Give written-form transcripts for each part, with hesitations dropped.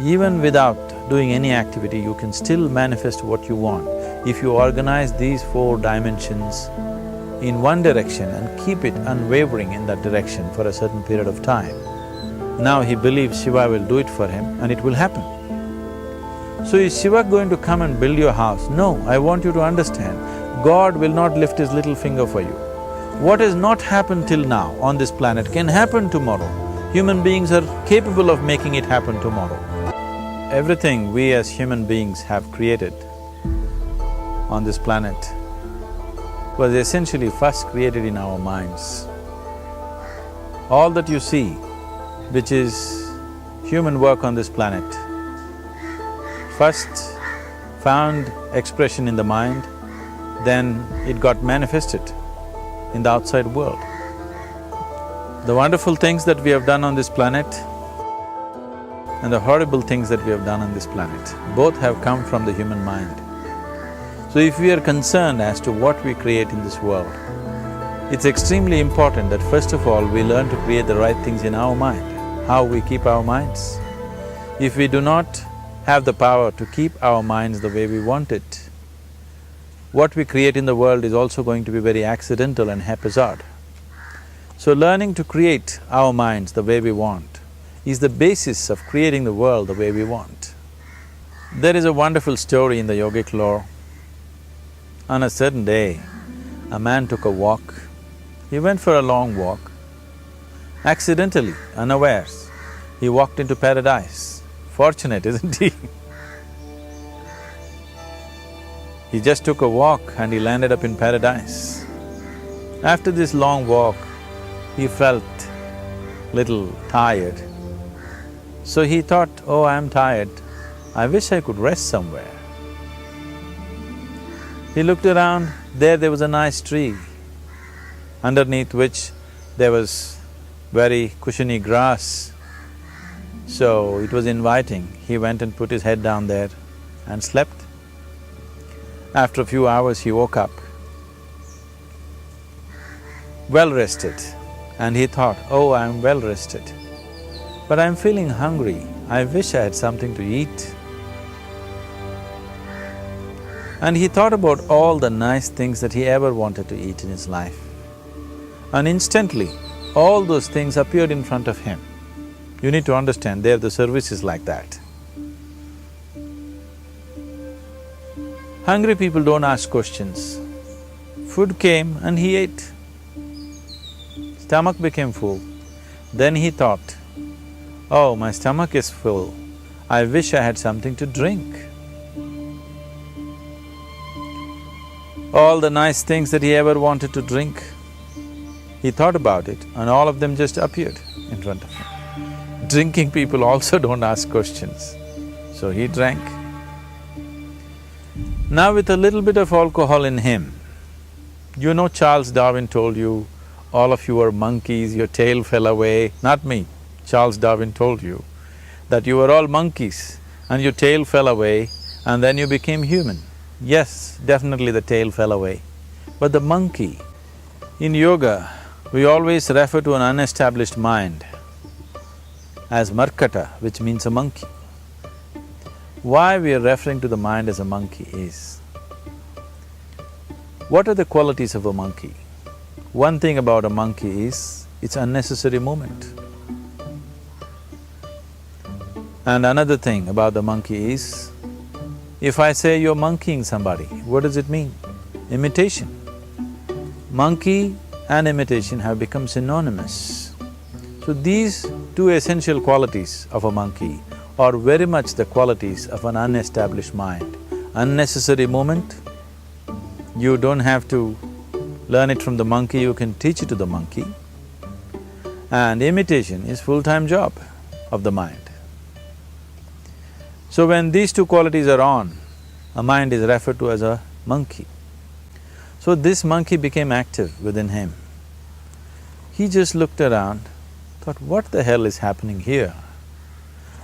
Even without doing any activity, you can still manifest what you want if you organize these 4 dimensions in one direction and keep it unwavering in that direction for a certain period of time. Now he believes Shiva will do it for him and it will happen. So is Shiva going to come and build your house? No, I want you to understand, God will not lift his little finger for you. What has not happened till now on this planet can happen tomorrow. Human beings are capable of making it happen tomorrow. Everything we as human beings have created on this planet was essentially first created in our minds. All that you see, which is human work on this planet, first found expression in the mind, then it got manifested in the outside world. The wonderful things that we have done on this planet and the horrible things that we have done on this planet, both have come from the human mind. So if we are concerned as to what we create in this world, it's extremely important that first of all we learn to create the right things in our mind, how we keep our minds. If we do not have the power to keep our minds the way we want it, what we create in the world is also going to be very accidental and haphazard. So learning to create our minds the way we want is the basis of creating the world the way we want. There is a wonderful story in the yogic lore. On a certain day, a man took a walk. He went for a long walk. Accidentally, unawares, he walked into paradise. Fortunate, isn't he? He just took a walk and he landed up in paradise. After this long walk, he felt little tired. So he thought, oh, I'm tired, I wish I could rest somewhere. He looked around, there was a nice tree, underneath which there was very cushiony grass. So it was inviting. He went and put his head down there and slept. After a few hours, he woke up, well rested, and he thought, oh, I'm well rested, but I'm feeling hungry, I wish I had something to eat. And he thought about all the nice things that he ever wanted to eat in his life. And instantly, all those things appeared in front of him. You need to understand, there the service is like that. Hungry people don't ask questions. Food came and he ate. Stomach became full. Then he thought, oh, my stomach is full, I wish I had something to drink. All the nice things that he ever wanted to drink, he thought about it and all of them just appeared in front of him. Drinking people also don't ask questions, so he drank. Now with a little bit of alcohol in him, you know Charles Darwin told you, all of you are monkeys, your tail fell away. Not me, Charles Darwin told you that you were all monkeys and your tail fell away and then you became human. Yes, definitely the tail fell away. But the monkey, in yoga, we always refer to an unestablished mind as markata, which means a monkey. Why we are referring to the mind as a monkey is, what are the qualities of a monkey? One thing about a monkey is, it's unnecessary movement. And another thing about the monkey is, if I say you're monkeying somebody, what does it mean? Imitation. Monkey and imitation have become synonymous. So these two essential qualities of a monkey are very much the qualities of an unestablished mind. Unnecessary movement, you don't have to learn it from the monkey, you can teach it to the monkey. And imitation is full-time job of the mind. So when these two qualities are on, a mind is referred to as a monkey. So this monkey became active within him. He just looked around, thought, what the hell is happening here?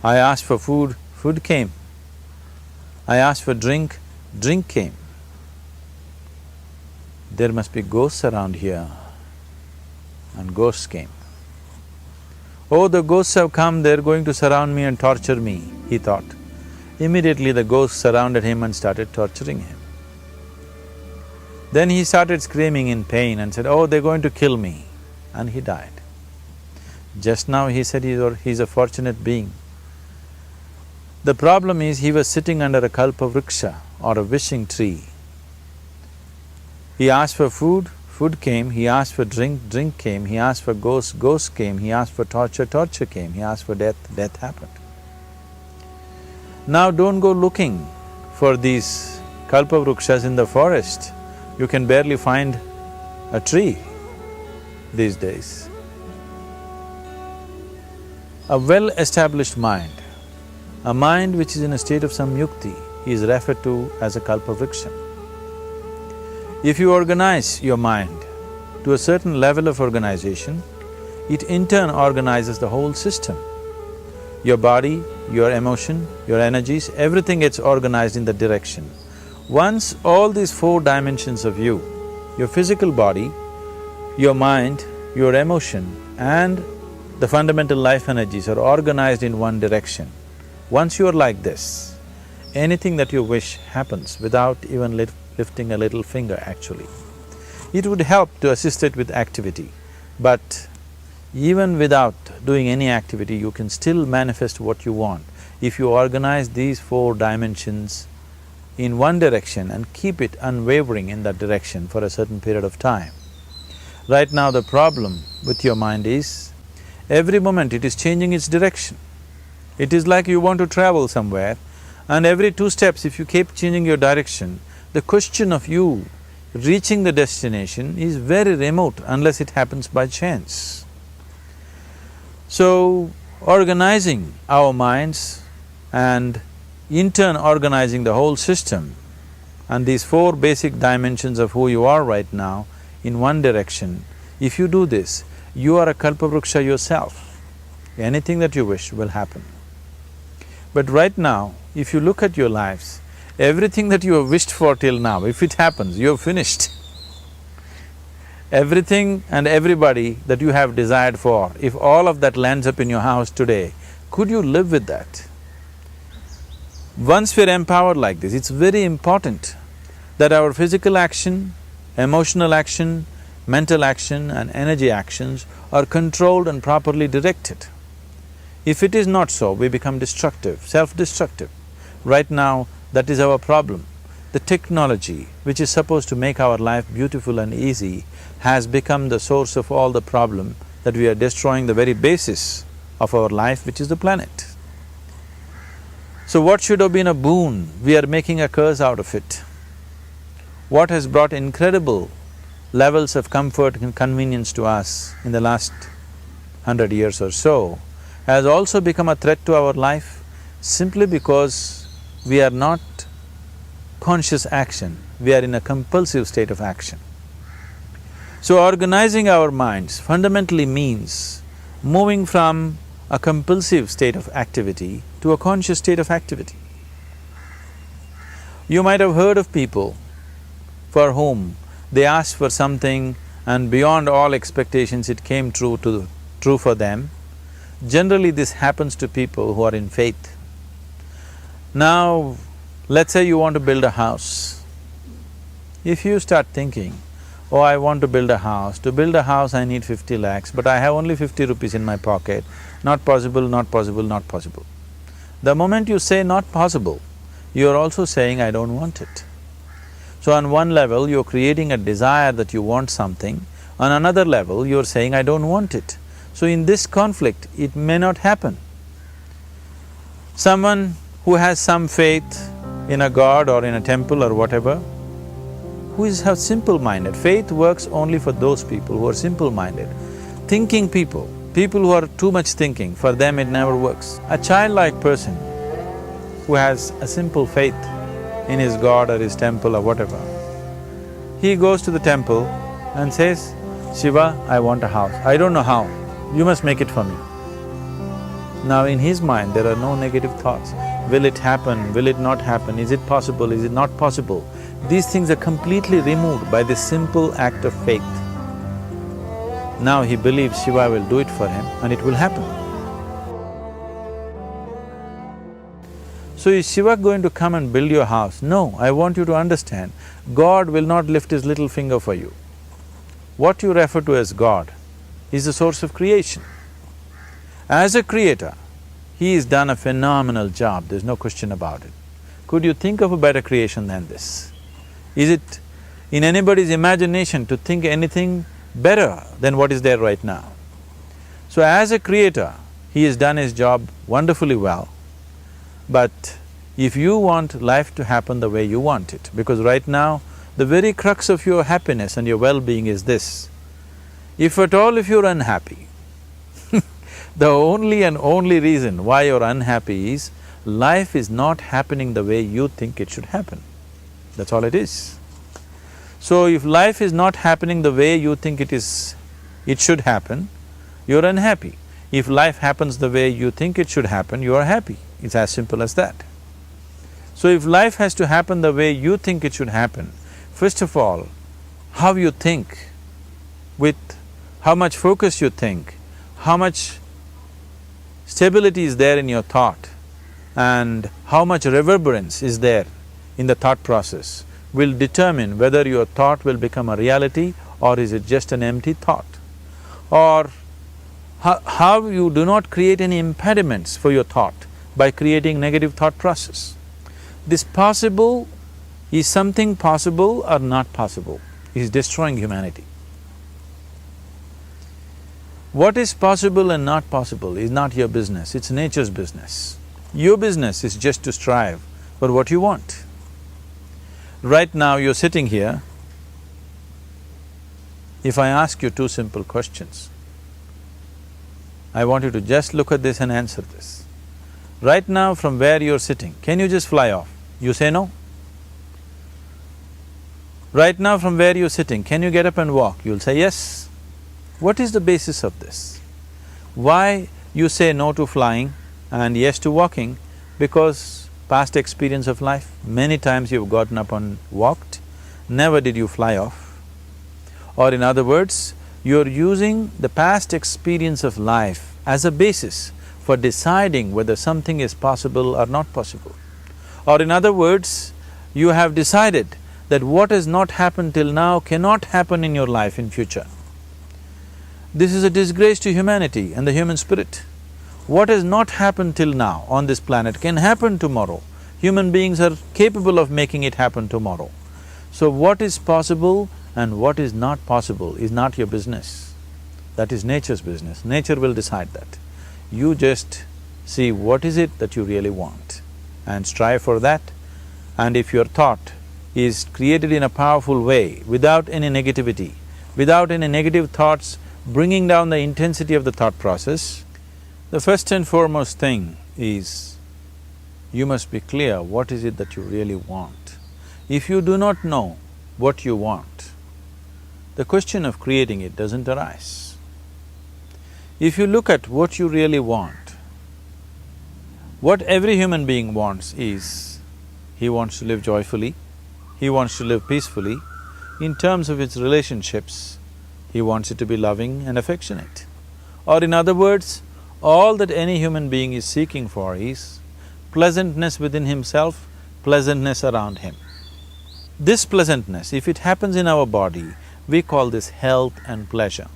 I asked for food, food came. I asked for drink, drink came. There must be ghosts around here, and ghosts came. Oh, the ghosts have come, they're going to surround me and torture me, he thought. Immediately the ghosts surrounded him and started torturing him. Then he started screaming in pain and said, oh, they're going to kill me, and he died. Just now he said he's a fortunate being. The problem is he was sitting under a kalpavriksha or a wishing tree. He asked for food, food came, he asked for drink, drink came, he asked for ghost, ghost came, he asked for torture, torture came, he asked for death, death happened. Now don't go looking for these kalpavrukshas in the forest. You can barely find a tree these days. A well-established mind, a mind which is in a state of samyukti, is referred to as a kalpavriksha. If you organize your mind to a certain level of organization, it in turn organizes the whole system. Your body, your emotion, your energies, everything gets organized in that direction. Once all these four dimensions of you, your physical body, your mind, your emotion and the fundamental life energies are organized in one direction, once you are like this, anything that you wish happens without even lifting a little finger actually. It would help to assist it with activity, but even without doing any activity, you can still manifest what you want if you organize these four dimensions in one direction and keep it unwavering in that direction for a certain period of time. Right now the problem with your mind is, every moment it is changing its direction. It is like you want to travel somewhere and every 2 steps if you keep changing your direction, the question of you reaching the destination is very remote unless it happens by chance. So, organizing our minds and in turn organizing the whole system and these four basic dimensions of who you are right now in one direction, if you do this, you are a kalpavruksha yourself. Anything that you wish will happen. But right now, if you look at your lives, everything that you have wished for till now, if it happens, you have finished. Everything and everybody that you have desired for, if all of that lands up in your house today, could you live with that? Once we're empowered like this, it's very important that our physical action, emotional action, mental action and energy actions are controlled and properly directed. If it is not so, we become destructive, self-destructive. Right now, that is our problem. The technology, which is supposed to make our life beautiful and easy, has become the source of all the problem that we are destroying the very basis of our life, which is the planet. So what should have been a boon, we are making a curse out of it. What has brought incredible levels of comfort and convenience to us in the last 100 years or so has also become a threat to our life simply because we are not conscious action, we are in a compulsive state of action. So organizing our minds fundamentally means moving from a compulsive state of activity to a conscious state of activity. You might have heard of people for whom they asked for something and beyond all expectations it came true for them. Generally this happens to people who are in faith. Now, let's say you want to build a house. If you start thinking, oh, I want to build a house, to build a house I need 50 lakhs, but I have only 50 rupees in my pocket, not possible, not possible, not possible. The moment you say not possible, you are also saying, I don't want it. So on one level, you're creating a desire that you want something, on another level, you're saying, I don't want it. So in this conflict, it may not happen. Someone who has some faith in a god or in a temple or whatever, who is simple-minded, faith works only for those people who are simple-minded. Thinking people, people who are too much thinking, for them it never works. A childlike person who has a simple faith in his god or his temple or whatever, he goes to the temple and says, Shiva, I want a house. I don't know how, you must make it for me. Now in his mind there are no negative thoughts. Will it happen? Will it not happen? Is it possible? Is it not possible? These things are completely removed by this simple act of faith. Now he believes Shiva will do it for him and it will happen. So is Shiva going to come and build your house? No, I want you to understand, God will not lift his little finger for you. What you refer to as God is the source of creation. As a creator, he has done a phenomenal job, there's no question about it. Could you think of a better creation than this? Is it in anybody's imagination to think anything better than what is there right now? So as a creator, he has done his job wonderfully well. But if you want life to happen the way you want it, because right now, the very crux of your happiness and your well-being is this: if at all if you're unhappy, the only and only reason why you're unhappy is life is not happening the way you think it should happen. That's all it is. So if life is not happening the way you think it should happen, you're unhappy. If life happens the way you think it should happen, you are happy. It's as simple as that. So if life has to happen the way you think it should happen, first of all, how you think, with how much focus you think, how much stability is there in your thought, and how much reverberance is there in the thought process will determine whether your thought will become a reality or is it just an empty thought. Or how you do not create any impediments for your thought by creating negative thought process. This possible is something possible or not possible, is destroying humanity. What is possible and not possible is not your business, it's nature's business. Your business is just to strive for what you want. Right now you're sitting here, if I ask you two simple questions, I want you to just look at this and answer this. Right now from where you're sitting, can you just fly off? You say no. Right now from where you're sitting, can you get up and walk? You'll say yes. What is the basis of this? Why you say no to flying and yes to walking? Because past experience of life, many times you've gotten up and walked, never did you fly off. Or in other words, you're using the past experience of life as a basis for deciding whether something is possible or not possible. Or in other words, you have decided that what has not happened till now cannot happen in your life in future. This is a disgrace to humanity and the human spirit. What has not happened till now on this planet can happen tomorrow. Human beings are capable of making it happen tomorrow. So what is possible and what is not possible is not your business. That is nature's business. Nature will decide that. You just see what is it that you really want and strive for that. And if your thought is created in a powerful way, without any negativity, without any negative thoughts bringing down the intensity of the thought process, the first and foremost thing is you must be clear what is it that you really want. If you do not know what you want, the question of creating it doesn't arise. If you look at what you really want, what every human being wants is, he wants to live joyfully, he wants to live peacefully. In terms of its relationships, he wants it to be loving and affectionate. Or in other words, all that any human being is seeking for is pleasantness within himself, pleasantness around him. This pleasantness, if it happens in our body, we call this health and pleasure.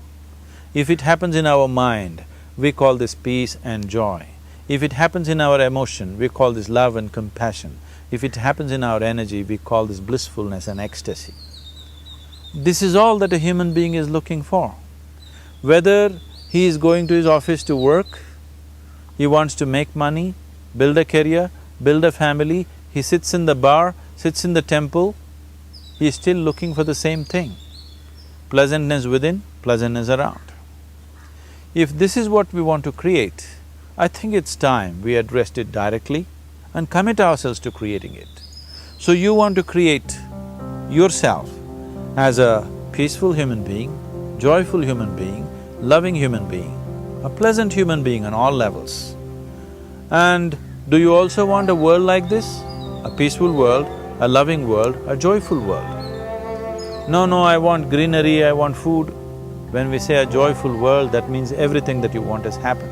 If it happens in our mind, we call this peace and joy. If it happens in our emotion, we call this love and compassion. If it happens in our energy, we call this blissfulness and ecstasy. This is all that a human being is looking for. Whether he is going to his office to work, he wants to make money, build a career, build a family, he sits in the bar, sits in the temple, he is still looking for the same thing. Pleasantness within, pleasantness around. If this is what we want to create, I think it's time we addressed it directly and commit ourselves to creating it. So you want to create yourself as a peaceful human being, joyful human being, loving human being, a pleasant human being on all levels. And do you also want a world like this? A peaceful world, a loving world, a joyful world? No, I want greenery, I want food. When we say a joyful world, that means everything that you want has happened.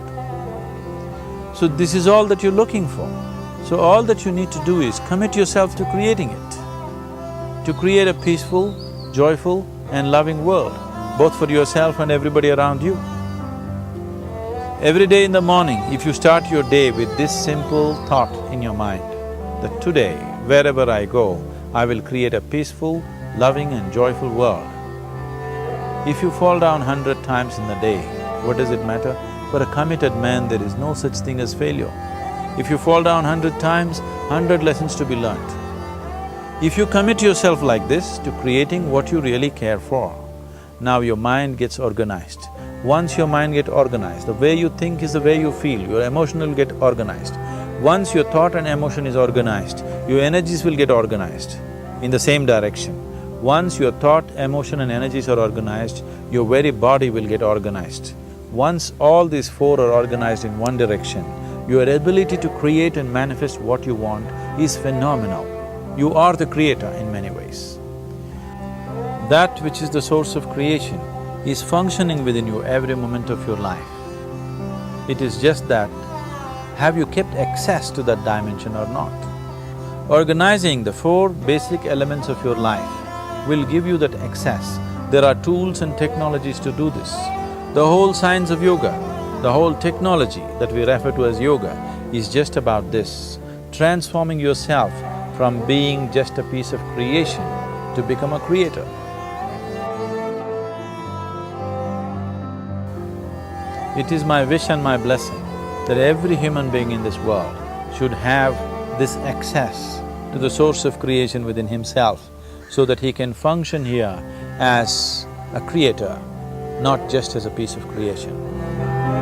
So this is all that you're looking for. So all that you need to do is commit yourself to creating it, to create a peaceful, joyful and loving world, both for yourself and everybody around you. Every day in the morning, if you start your day with this simple thought in your mind, that today, wherever I go, I will create a peaceful, loving and joyful world. If you fall down 100 times in the day, what does it matter? For a committed man, there is no such thing as failure. If you fall down 100 times, 100 lessons to be learnt. If you commit yourself like this to creating what you really care for, now your mind gets organized. Once your mind gets organized, the way you think is the way you feel, your emotion will get organized. Once your thought and emotion is organized, your energies will get organized in the same direction. Once your thought, emotion and energies are organized, your very body will get organized. Once all these four are organized in one direction, your ability to create and manifest what you want is phenomenal. You are the creator in many ways. That which is the source of creation is functioning within you every moment of your life. It is just that, have you kept access to that dimension or not? Organizing the four basic elements of your life will give you that access. There are tools and technologies to do this. The whole science of yoga, the whole technology that we refer to as yoga is just about this, transforming yourself from being just a piece of creation to become a creator. It is my wish and my blessing that every human being in this world should have this access to the source of creation within himself so that he can function here as a creator, not just as a piece of creation.